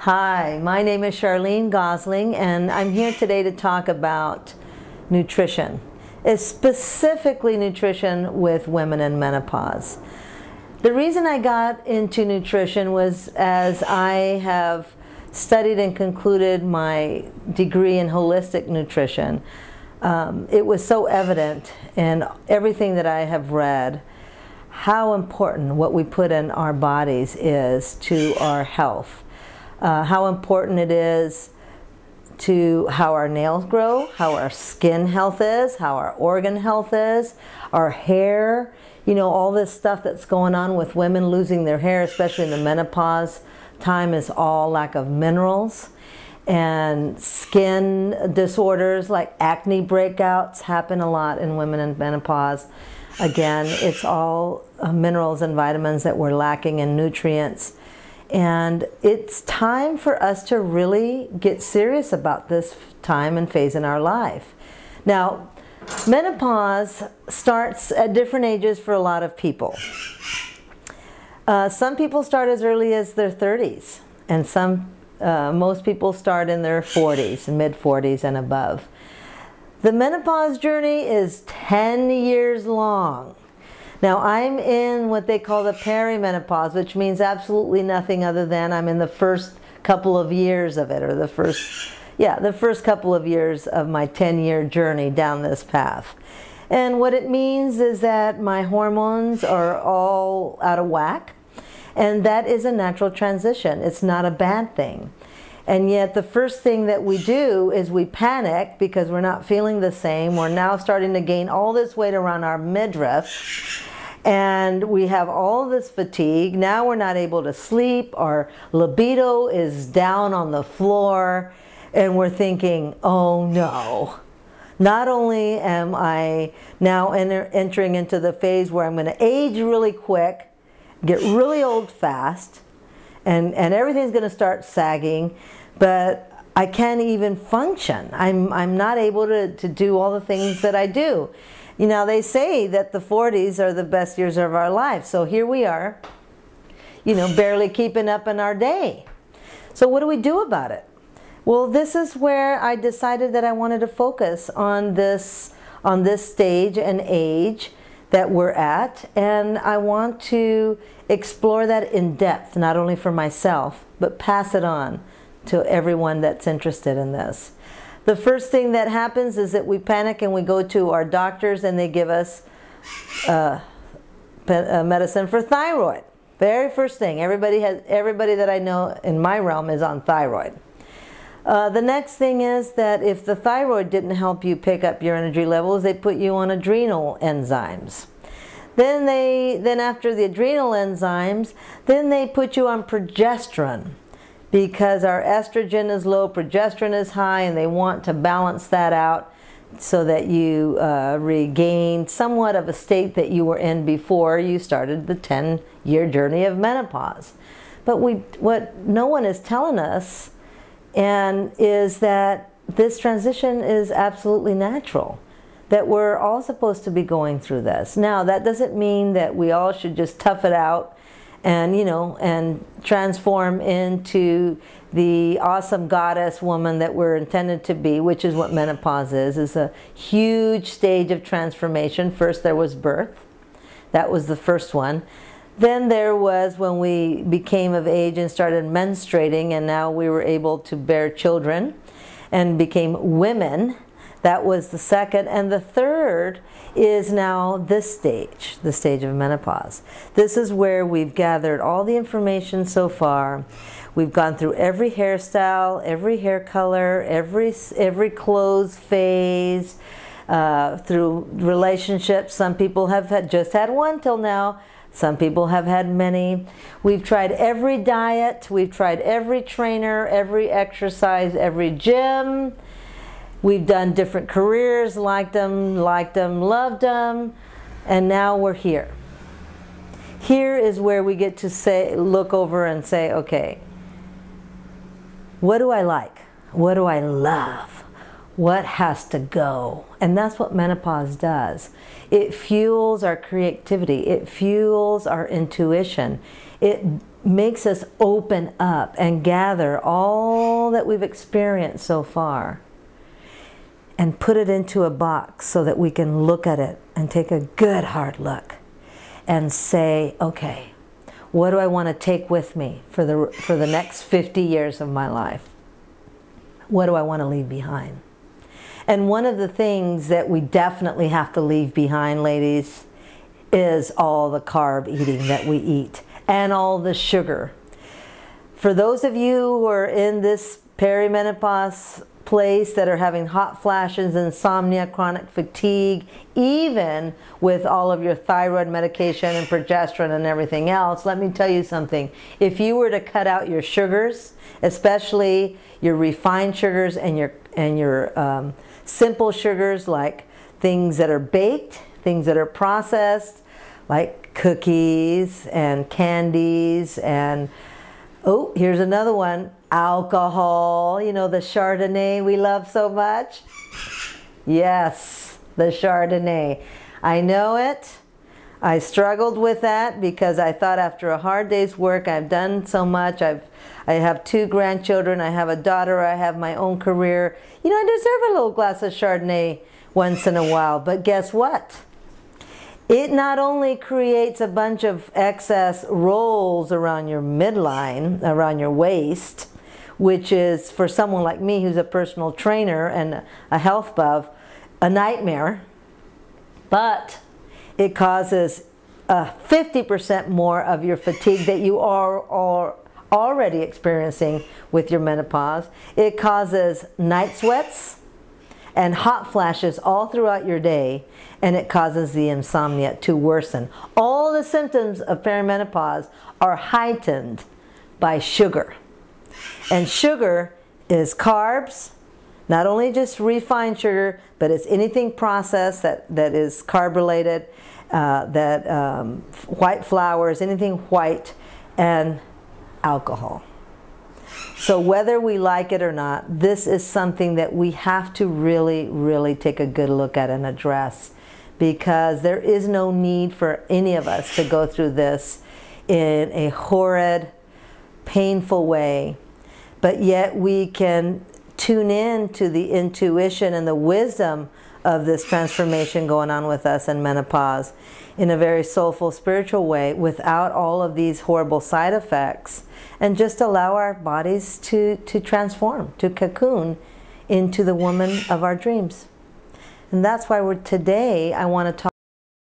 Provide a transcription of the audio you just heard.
Hi, my name is Charleen Gosling, and I'm here today to talk about nutrition, specifically nutrition with women in menopause. The reason I got into nutrition was as I have studied and concluded my degree in holistic nutrition. It was so evident in everything that I have read how important what we put in our bodies is to our health. How important it is to how our nails grow, how our skin health is, how our organ health is, our hair, you know, all this stuff that's going on with women losing their hair, especially in the menopause time, is all lack of minerals. And skin disorders like acne breakouts happen a lot in women in menopause. Again, it's all minerals and vitamins that we're lacking in nutrients. And it's time for us to really get serious about this time and phase in our life. Now, menopause starts at different ages for a lot of people. Some people start as early as their 30s, and most people start in their 40s, mid-40s and above. The menopause journey is 10 years long. Now, I'm in what they call the perimenopause, which means absolutely nothing other than I'm in the first couple of years of it, or the first couple of years of my 10-year journey down this path. And what it means is that my hormones are all out of whack, and that is a natural transition. It's not a bad thing. And yet the first thing that we do is we panic because we're not feeling the same. We're now starting to gain all this weight around our midriff. And we have all this fatigue. Now we're not able to sleep. Our libido is down on the floor. And we're thinking, oh no. Not only am I now entering into the phase where I'm going to age really quick, get really old fast, and everything's going to start sagging, but I can't even function. I'm not able to do all the things that I do. You know, they say that the 40s are the best years of our life. So here we are, you know, barely keeping up in our day. So what do we do about it? Well, this is where I decided that I wanted to focus on this stage and age that we're at. And I want to explore that in depth, not only for myself, but pass it on to everyone that's interested in this. The first thing that happens is that we panic and we go to our doctors and they give us medicine for thyroid. Very first thing. Everybody that I know in my realm is on thyroid. The next thing is that if the thyroid didn't help you pick up your energy levels, they put you on adrenal enzymes. Then after the adrenal enzymes, then they put you on progesterone, because our estrogen is low, progesterone is high, and they want to balance that out so that you regain somewhat of a state that you were in before you started the 10-year journey of menopause. But what no one is telling us is that this transition is absolutely natural, that we're all supposed to be going through this. Now, that doesn't mean that we all should just tough it out and, you know, and transform into the awesome goddess woman that we're intended to be, which is what menopause is a huge stage of transformation. First there was birth. That was the first one. Then there was when we became of age and started menstruating, and now we were able to bear children and became women. That was the second. And the third is now this stage, the stage of menopause. This is where we've gathered all the information so far. We've gone through every hairstyle, every hair color, every clothes phase, through relationships. Some people have just had one till now. Some people have had many. We've tried every diet. We've tried every trainer, every exercise, every gym. We've done different careers, liked them, loved them, and now we're here. Here is where we get to look over and say, okay, what do I like? What do I love? What has to go? And that's what menopause does. It fuels our creativity. It fuels our intuition. It makes us open up and gather all that we've experienced so far and put it into a box so that we can look at it and take a good hard look and say, okay, what do I want to take with me for the next 50 years of my life? What do I want to leave behind? And one of the things that we definitely have to leave behind, ladies, is all the carb eating that we eat and all the sugar. For those of you who are in this perimenopause place that are having hot flashes, insomnia, chronic fatigue, even with all of your thyroid medication and progesterone and everything else, let me tell you something. If you were to cut out your sugars, especially your refined sugars and your simple sugars, like things that are baked, things that are processed, like cookies and candies, and oh, here's another one, alcohol, you know, the Chardonnay we love so much. Yes, the Chardonnay. I know it. I struggled with that because I thought after a hard day's work, I've done so much. I have 2 grandchildren, I have a daughter, I have my own career. You know, I deserve a little glass of Chardonnay once in a while, but guess what? It not only creates a bunch of excess rolls around your midline, around your waist, which is, for someone like me who's a personal trainer and a health buff, a nightmare, but it causes 50% more of your fatigue that you are already experiencing with your menopause. It causes night sweats and hot flashes all throughout your day, and it causes the insomnia to worsen. All the symptoms of perimenopause are heightened by sugar. And sugar is carbs, not only just refined sugar, but it's anything processed that is carb related, white flours, anything white, and alcohol. So whether we like it or not, this is something that we have to really, really take a good look at and address, because there is no need for any of us to go through this in a horrid, painful way, but yet we can tune in to the intuition and the wisdom of this transformation going on with us in menopause in a very soulful, spiritual way without all of these horrible side effects, and just allow our bodies to transform, to cocoon into the woman of our dreams. And that's why today I want to talk